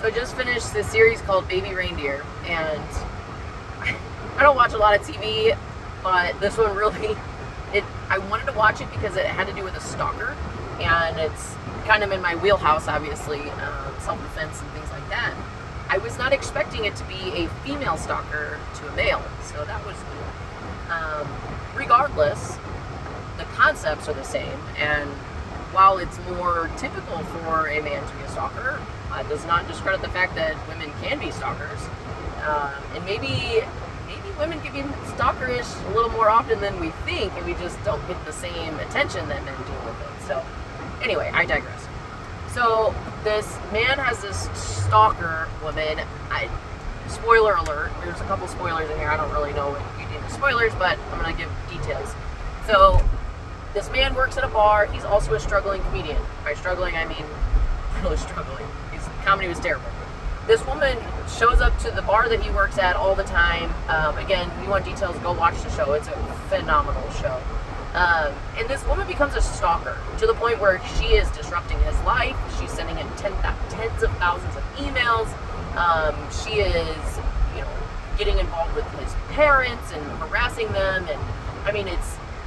So I just finished this series called Baby Reindeer, and I don't watch a lot of TV, but this one really, I wanted to watch it because it had to do with a stalker, and it's kind of in my wheelhouse, obviously, self-defense and things like that. I was not expecting it to be a female stalker to a male, so that was cool. Regardless, the concepts are the same, and while it's more typical for a man to be a stalker, it does not discredit the fact that women can be stalkers. And maybe women can be stalkerish a little more often than we think, and we just don't get the same attention that men do with it. So anyway, I digress. So this man has this stalker woman. Spoiler alert, there's a couple spoilers in here. I don't really know what you deem as spoilers, but I'm going to give details. So this man works at a bar. He's also a struggling comedian. By struggling, I mean really struggling. His comedy was terrible. This woman shows up to the bar that he works at all the time. Again, if you want details, go watch the show. It's a phenomenal show. And this woman becomes a stalker to the point where she is disrupting his life. She's sending him tens of thousands of emails. She is, getting involved with his parents and harassing them. And I mean,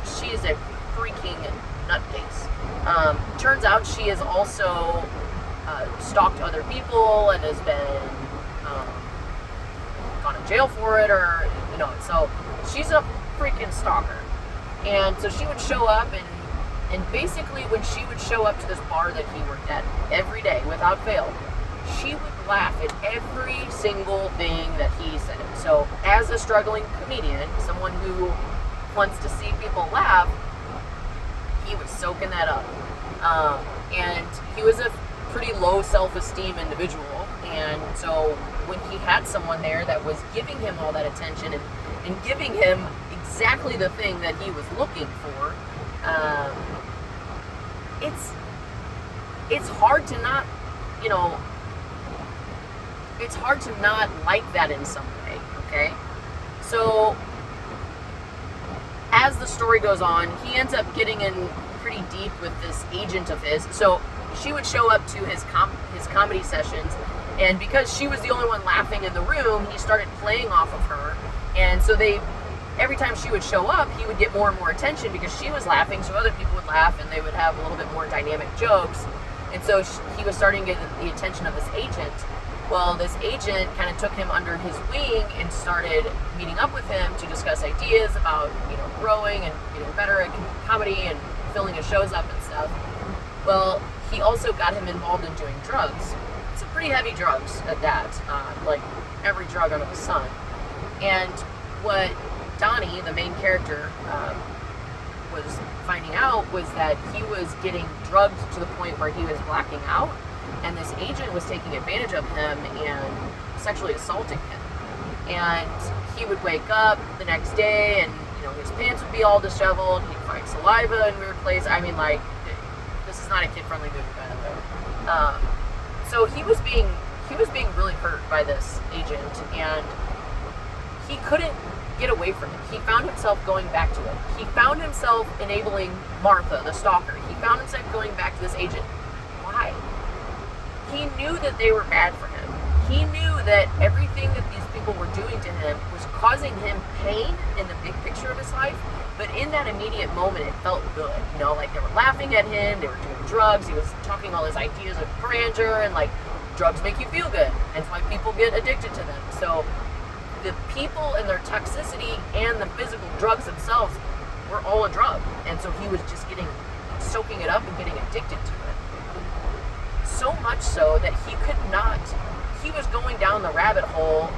she's a freaking nutcase. Turns out she has also stalked other people and has been gone to jail for it, or so she's a freaking stalker. And so she would show up, and basically when she would show up to this bar that he worked at every day without fail, she would laugh at every single thing that he said. So as a struggling comedian, someone who wants to see people laugh, he was soaking that up. And he was a pretty low self-esteem individual, and so when he had someone there that was giving him all that attention and giving him exactly the thing that he was looking for, it's hard to not, it's hard to not like that in some way, okay? So as the story goes on, he ends up getting in pretty deep with this agent of his. So she would show up to his comedy sessions, and because she was the only one laughing in the room, he started playing off of her. And so every time she would show up, he would get more and more attention because she was laughing, so other people would laugh, and they would have a little bit more dynamic jokes. And so he was starting to get the attention of this agent. Well, this agent kind of took him under his wing and started meeting up with him to discuss ideas about, growing and getting better at comedy and filling his shows up and stuff. Well, he also got him involved in doing drugs. Some pretty heavy drugs at that, like every drug under the sun. And what Donnie, the main character, was finding out was that he was getting drugged to the point where he was blacking out, and this agent was taking advantage of him and sexually assaulting him. And he would wake up the next day, and his pants would be all disheveled. He'd find saliva in weird places. I mean, this is not a kid-friendly movie, by the way. So he was being really hurt by this agent, and he couldn't get away from it. He found himself going back to it. He found himself enabling Martha, the stalker. He found himself going back to this agent. Why? He knew that they were bad for him. He knew that everything that these people were doing to him was causing him pain in the big picture of his life, but in that immediate moment it felt good. Like they were laughing at him, they were doing drugs, he was talking all his ideas of grandeur, and drugs make you feel good. That's why people get addicted to them. So the people and their toxicity and the physical drugs themselves were all a drug. And so he was just soaking it up and getting addicted to it. So much so that he was going down the rabbit hole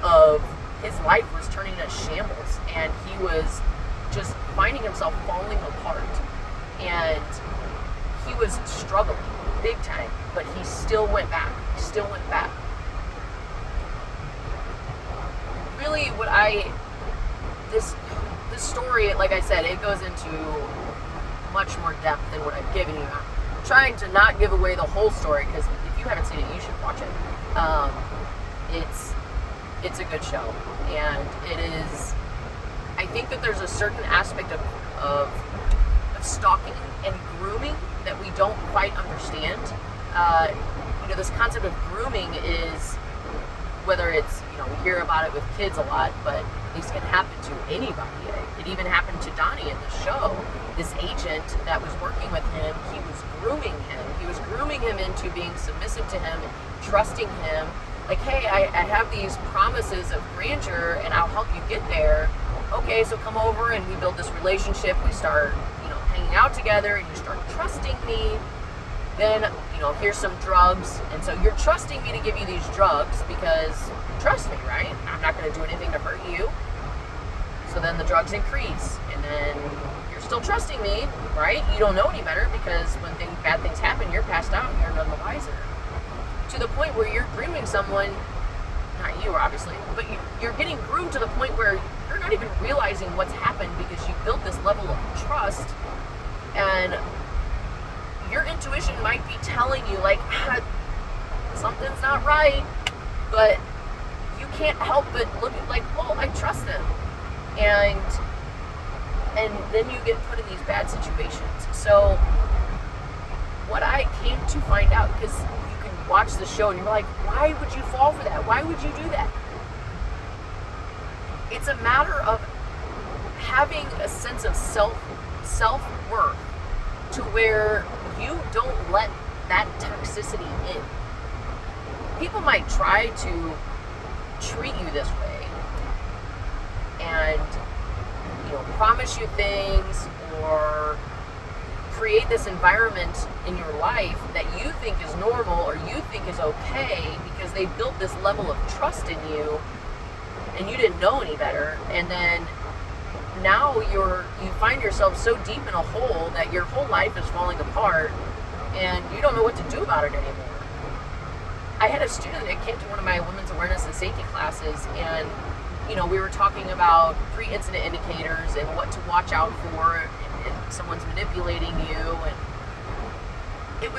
of his life was turning to shambles, and he was just finding himself falling apart. And he was struggling big time, but he still went back. Really, this story, like I said, it goes into much more depth than what I've given you. I'm trying to not give away the whole story, because if you haven't seen it, you should watch it. It's a good show, and it is. I think that there's a certain aspect of stalking and grooming that we don't quite understand. this concept of grooming is, whether it's, we hear about it with kids a lot, but this can happen to anybody. It even happened to Donnie in the show. This agent that was working with him, he was grooming him. He was grooming him into being submissive to him, trusting him. Like, hey, I have these promises of grandeur, and I'll help you get there. Okay, so come over, and we build this relationship. We start, hanging out together, and you start trusting me. Then, here's some drugs. And so you're trusting me to give you these drugs because you trust me, right? I'm not going to do anything to hurt you. So then the drugs increase. And then you're still trusting me, right? You don't know any better because when bad things happen, you're passed out and you're none the wiser. To the point where you're grooming someone, not you obviously, but you're getting groomed to the point where you're not even realizing what's happened because you built this level of trust, and your intuition might be telling you, like, something's not right, but you can't help but look at, like, well, I trust them. And then you get put in these bad situations. So what I came to find out, because you can watch the show and you're like, why would you fall for that? Why would you do that? It's a matter of having a sense of self-worth to where you don't let that toxicity in. People might try to treat you this way and promise you things or create this environment in your life that you think is normal or you think is okay because they built this level of trust in you and you didn't know any better, and then now you find yourself so deep in a hole that your whole life is falling apart and you don't know what to do about it anymore. I had a student that came to one of my women's awareness and safety classes, and we were talking about pre-incident indicators and what to watch out for if someone's manipulating you, and it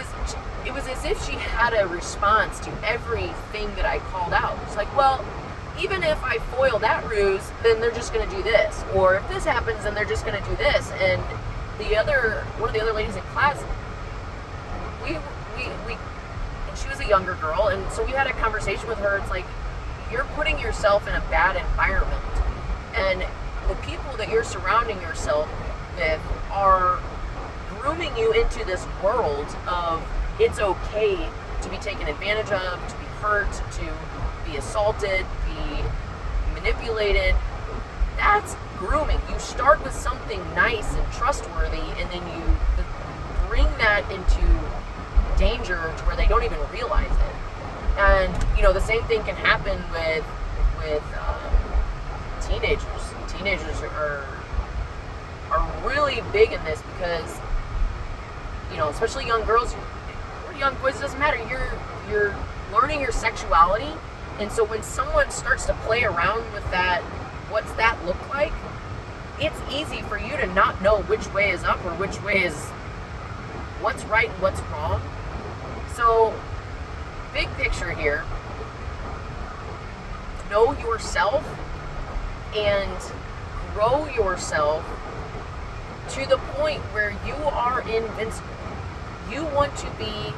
was as if she had a response to everything that I called out. It's like, well, even if I foil that ruse, then they're just going to do this. Or if this happens, then they're just going to do this. And one of the other ladies in class, and she was a younger girl, and so we had a conversation with her. It's like, you're putting yourself in a bad environment, and the people that you're surrounding yourself with are grooming you into this world of it's okay to be taken advantage of, to be hurt, to be assaulted, be manipulated. That's grooming. You start with something nice and trustworthy, and then you bring that into danger to where they don't even realize it. And the same thing can happen with teenagers. Teenagers are really big in this because especially young girls or young boys, it doesn't matter. You're learning your sexuality, and so when someone starts to play around with that, what's that look like? It's easy for you to not know which way is up or which way is what's right and what's wrong. So, big picture here, know yourself and grow yourself to the point where you are invincible. You want to be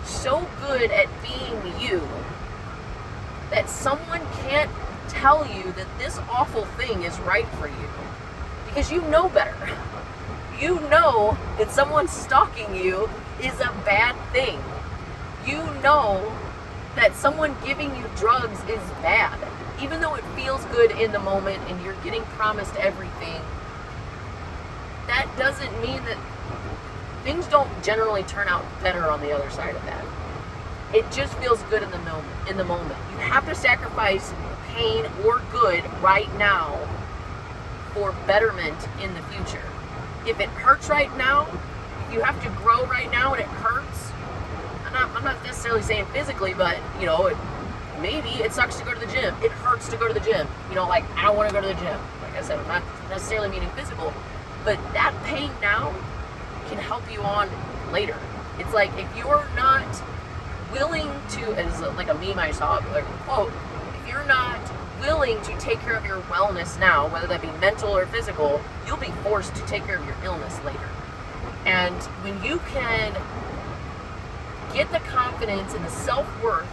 so good at being you that someone can't tell you that this awful thing is right for you, because you know better. You know that someone stalking you is a bad thing. You know that someone giving you drugs is bad, even though it feels good in the moment and you're getting promised everything. That doesn't mean that things don't generally turn out better on the other side of that. It just feels good in the moment. You have to sacrifice pain or good right now for betterment in the future. If it hurts right now, if you have to grow right now and it hurts, I'm not necessarily saying physically, but maybe it sucks to go to the gym. It hurts to go to the gym. I don't want to go to the gym. Like I said, I'm not necessarily meaning physical, but that pain now can help you on later. It's like, if you're not willing to, as like a meme I saw, like a quote, if you're not willing to take care of your wellness now, whether that be mental or physical, you'll be forced to take care of your illness later. And when you can get the confidence and the self-worth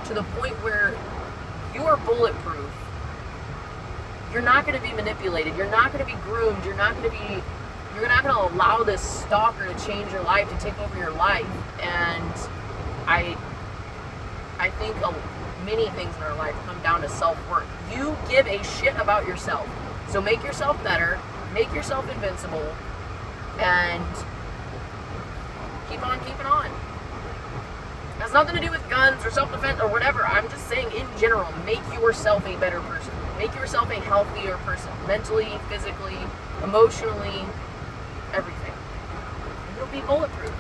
to the point where you are bulletproof, you're not going to be manipulated. You're not going to be groomed. You're not going to allow this stalker to change your life, to take over your life. And I think many things in our life come down to self-worth. You give a shit about yourself. So make yourself better, make yourself invincible, and keep on keeping on. It has nothing to do with guns or self-defense or whatever. I'm just saying in general, make yourself a better person. Make yourself a healthier person. Mentally, physically, emotionally, everything. You'll be bulletproof.